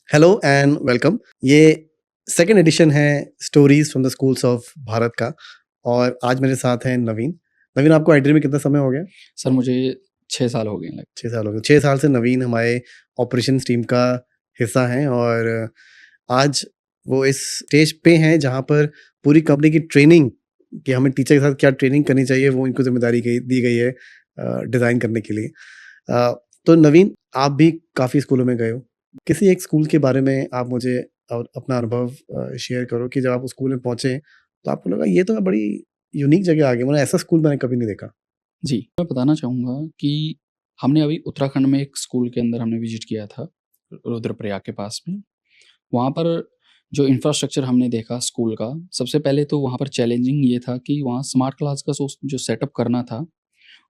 Hello and welcome. ये second edition है stories from the schools of Bharat का। और आज मेरे साथ हैं नवीन। नवीन, आपको आईटी में कितना समय हो गया? सर मुझे 6 साल हो गए हैं 6 साल हो गए। 6 साल से नवीन हमारे ऑपरेशंस टीम का हिस्सा हैं और आज वो इस स्टेज पे हैं जहाँ पर पूरी कंपनी की ट्रेनिंग कि हमें टीचर के साथ क्या ट्रेनिंग करनी चाहिए वो इनको ज़िम्मेदारी दी गई है डिज़ाइन करने के लिए। तो नवीन, आप भी काफ़ी स्कूलों में गए हो। किसी एक स्कूल के बारे में आप मुझे और अपना अनुभव शेयर करो कि जब आप उस स्कूल में पहुँचे तो आपको लगा ये तो मैं बड़ी यूनिक जगह आ गया, मतलब ऐसा स्कूल मैंने कभी नहीं देखा। जी, मैं बताना चाहूँगा कि हमने अभी उत्तराखंड में एक स्कूल के अंदर हमने विज़िट किया था, रुद्रप्रयाग के पास में। वहाँ पर जो इंफ्रास्ट्रक्चर हमने देखा स्कूल का, सबसे पहले तो वहाँ पर चैलेंजिंग ये था कि वहाँ स्मार्ट क्लास का जो सेटअप करना था,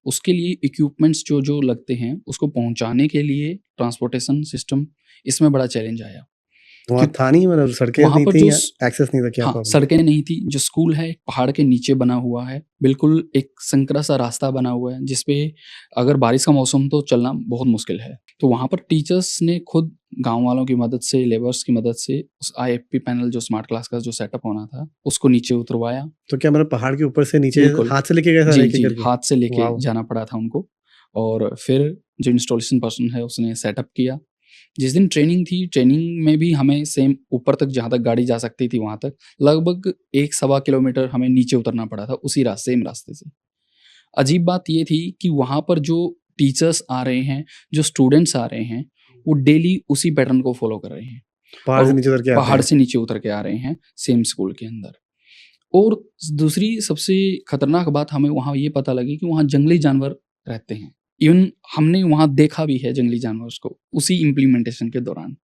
उसके लिए इक्विपमेंट्स जो-जो लगते हैं, उसको पहुँचाने के लिए ट्रांसपोर्टेशन सिस्टम, इसमें बड़ा चैलेंज आया। वहाँ क्यों था नहीं, मतलब सड़कें वहाँ नहीं पर थी जो या एक्सेस नहीं था, क्या हाँ, प्रॉब्लम थी? सड़कें नहीं थी, जो स्कूल है एक पहाड़ के नीचे बना हुआ है, बिल्कुल एक संकरा सा रास्ता बना हुआ है, जिस पे अगर बारिश का मौसम तो चलना बहुत मुश्किल है। तो वहाँ पर टीचर्स ने खुद गाँव वालों की मदद से, लेबर्स की मदद से उस आईएफपी पैनल जो स्मार्ट क्लास का जो सेटअप होना था, उसको नीचे उतरवाया। तो क्या मतलब पहाड़ के ऊपर से नीचे बिल्कुल। हाथ से लेके गए सारे जी, एक-एक जी, करके? हाथ से लेके वॉव! जाना पड़ा था उनको और फिर जो इंस्टॉलेशन पर्सन है उसने सेटअप किया। जिस दिन ट्रेनिंग थी, ट्रेनिंग में भी हमें सेम ऊपर तक जहाँ तक गाड़ी जा सकती थी वहाँ तक, लगभग 1 सवा किलोमीटर हमें नीचे उतरना पड़ा था उसी सेम रास्ते से। अजीब बात ये थी कि वहाँ पर जो टीचर्स आ रहे हैं, जो स्टूडेंट्स आ रहे हैं, वो डेली उसी पैटर्न को फ़ॉलो कर रहे हैं पहाड़ और से वो नीचे उतर के आते पहाड़ हैं। से नीचे उतर के आ रहे हैं, सेम स्कूल के अंदर। और दूसरी सबसे खतरनाक बात हमें वहाँ ये पता लगी कि वहाँ जंगली जानवर रहते हैं। इवन हमने वहाँ देखा भी है जंगली जानवर्स को, उसी इम्प्लीमेंटेशन के दौरान।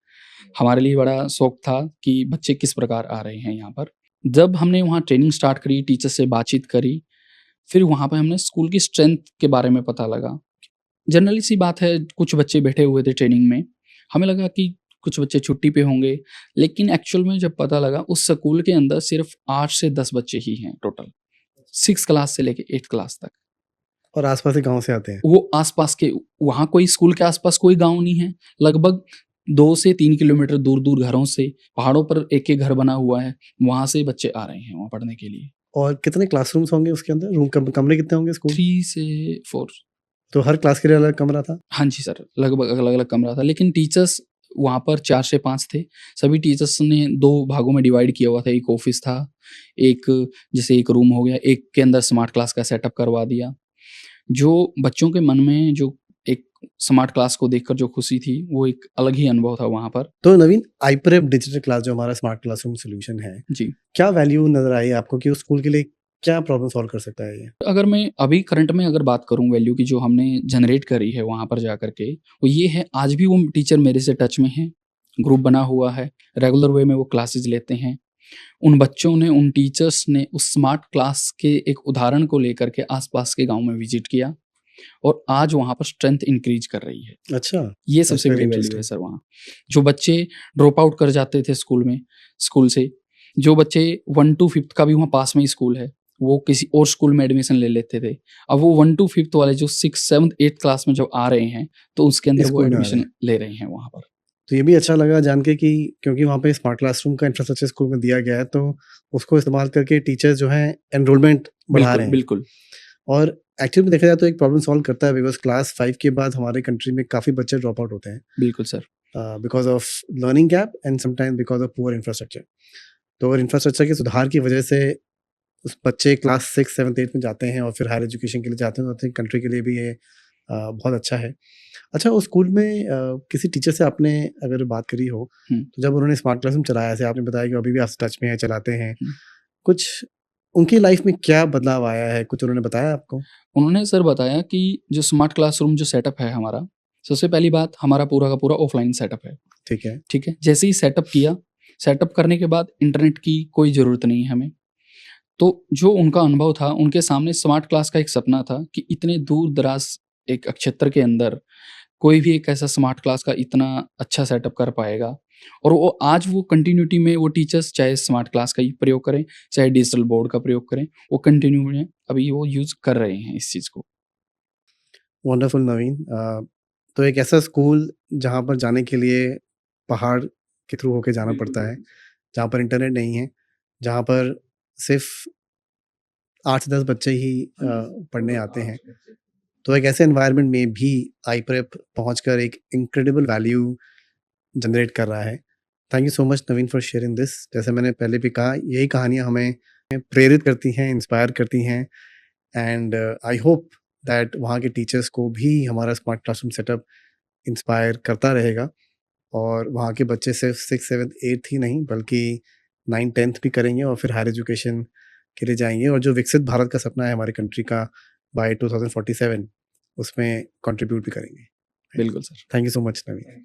हमारे लिए बड़ा शौक था कि बच्चे किस प्रकार आ रहे हैं यहाँ पर। जब हमने वहाँ ट्रेनिंग स्टार्ट करी, टीचर से बातचीत करी, फिर वहाँ पे हमने स्कूल की स्ट्रेंथ के बारे में पता लगा। जनरली सी बात है, कुछ बच्चे बैठे हुए थे ट्रेनिंग में, हमें लगा कि कुछ बच्चे छुट्टी पे होंगे, लेकिन एक्चुअल में जब पता लगा उस स्कूल के अंदर सिर्फ 8 से 10 बच्चे ही हैं टोटल, 6 क्लास से लेके 8th क्लास तक। और आस-पास के गाँव से आते हैं। वो आस-पास के वहाँ कोई स्कूल के आस-पास कोई गाँव नहीं है, लगभग 2 से 3 किलोमीटर दूर-दूर घरों से, पहाड़ों पर एक-एक घर बना हुआ है, वहाँ से बच्चे आ रहे हैं वहाँ पढ़ने के लिए। और कितने क्लासरूम्स होंगे उसके अंदर? रूम कमरे कितने होंगे स्कूल? 3 से 4। तो हर क्लास के लिए अलग कमरा था? हाँ जी सर, लगभग अलग-अलग कमरा था, लेकिन टीचर्स वहाँ पर 4 से 5 थे। सभी टीचर्स ने 2 भागों में डिवाइड किया हुआ था, एक ऑफ़िस था, एक जैसे एक रूम हो गया, एक के अंदर स्मार्ट क्लास का सेटअप करवा दिया। जो बच्चों के मन में जो एक स्मार्ट क्लास को देखकर जो खुशी थी, वो एक अलग ही अनुभव था वहाँ पर। तो नवीन, आईप्रेप डिजिटल क्लास जो हमारा स्मार्ट क्लासरूम सॉल्यूशन है, जी। क्या वैल्यू नज़र आई आपको कि उस स्कूल के लिए क्या प्रॉब्लम सॉल्व कर सकता है ये? अगर मैं अभी करंट में अगर बात करूँ वैल्यू की जो हमने जनरेट करी है वहाँ पर जा कर के, वो ये है आज भी वो टीचर मेरे से टच में हैं, ग्रुप बना हुआ है, रेगुलर वे में वो क्लासेस लेते हैं। उन बच्चों ने, उन टीचर्स ने उस स्मार्ट क्लास के एक उदाहरण को लेकर के आस-पास के गाँव में विज़िट किया और आज वहाँ पर स्ट्रेंथ इंक्रीज़ कर रही है। अच्छा, ये दैट्स सबसे वेरी बड़ी वैल्यू है इंटरेस्टिंग। सर वहाँ। जो बच्चे ड्रॉप आउट कर जाते थे स्कूल से, जो बच्चे 1 टू 5th का भी वहाँ पास में ही स्कूल है, वो किसी और स्कूल में एडमिशन ले लेते थे। अब वो 1 टू 5th वाले जो 6th, 7th, 8th क्लास में जब आ रहे हैं, तो उसके अंदर इस वो स्कूल में आ रहे एडमिशन हैं। ले रहे हैं वहाँ पर। तो ये भी अच्छा लगा जान के कि क्योंकि वहाँ पे स्मार्ट क्लासरूम का इंफ्रास्ट्रक्चर स्कूल में दिया गया है, तो उसको इस्तेमाल करके टीचर्स जो हैं एनरोलमेंट बढ़ा बिल्कुल, रहे हैं। बिल्कुल। और एक्चुअली में देखा जाए तो एक प्रॉब्लम सॉल्व करता है, बिकॉज़ क्लास 5 के बाद हमारे कंट्री में काफ़ी बच्चे ड्रॉप आउट होते हैं बिल्कुल sir. Because of learning gap and sometimes because of poor infrastructure. तो अगर इंफ्रास्ट्रक्चर के सुधार की वजह से उस बच्चे क्लास 6, 7, 8 में जाते हैं और फिर हायर एजुकेशन के लिए जाते हैं, तो आई थिंक कंट्री के लिए भी ये बहुत अच्छा है। अच्छा, उस स्कूल में किसी टीचर से आपने अगर बात करी हो, हुँ, तो जब उन्होंने स्मार्ट क्लासरूम चलाया, जैसे आपने बताया कि अभी भी आप टच में हैं, चलाते हैं, हुँ। कुछ उनकी लाइफ में क्या बदलाव आया है? कुछ उन्होंने बताया आपको? उन्होंने सर बताया कि जो स्मार्ट क्लासरूम जो सेटअप है हमारा, सबसे पहली बात हमारा पूरा का पूरा ऑफ़लाइन सेटअप है। ठीक है। ठीक है? जैसे ही सेटअप किया, सेटअप करने के बाद इंटरनेट की कोई ज़रूरत नहीं है हमें। तो जो उनका अनुभव था, उनके सामने स्मार्ट क्लास का एक सपना था कि इतने दूर-दराज़ एक क्षेत्र के अंदर कोई भी एक ऐसा स्मार्ट क्लास का इतना अच्छा सेटअप कर पाएगा और वो आज वो कंटिन्यूटी में वो टीचर्स चाहे स्मार्ट क्लास का ही प्रयोग करें, चाहे डिजिटल बोर्ड का प्रयोग करें, वो कंटिन्यू में अभी वो यूज़ कर रहे हैं इस चीज़ को। वंडरफुल नवीन। तो एक ऐसा स्कूल जहाँ पर जाने के लिए पहाड़ के थ्रू होके जाना पड़ता है, जहाँ पर इंटरनेट नहीं है, जहाँ पर सिर्फ 8 से 10 बच्चे ही पढ़ने आते हैं। तो एक ऐसे एनवायरनमेंट में भी आई-प्रेप पहुँचकर एक इनक्रेडिबल वैल्यू जनरेट कर रहा है। Thank you so much Naveen for sharing this. जैसे मैंने पहले भी कहा, यही कहानियाँ हमें प्रेरित करती हैं, इंस्पायर करती हैं एंड आई होप दैट वहाँ के टीचर्स को भी हमारा स्मार्ट क्लासरूम सेटअप इंस्पायर करता रहेगा और वहाँ के बच्चे सिर्फ 6, 7, 8 ही नहीं बल्कि 9, 10th भी करेंगे और फिर हायर एजुकेशन के लिए जाएँगे और जो विकसित भारत का सपना है हमारी कंट्री का बाय 2047 उसमें कंट्रीब्यूट भी करेंगे। बिल्कुल sir. Thank you so much Naveen.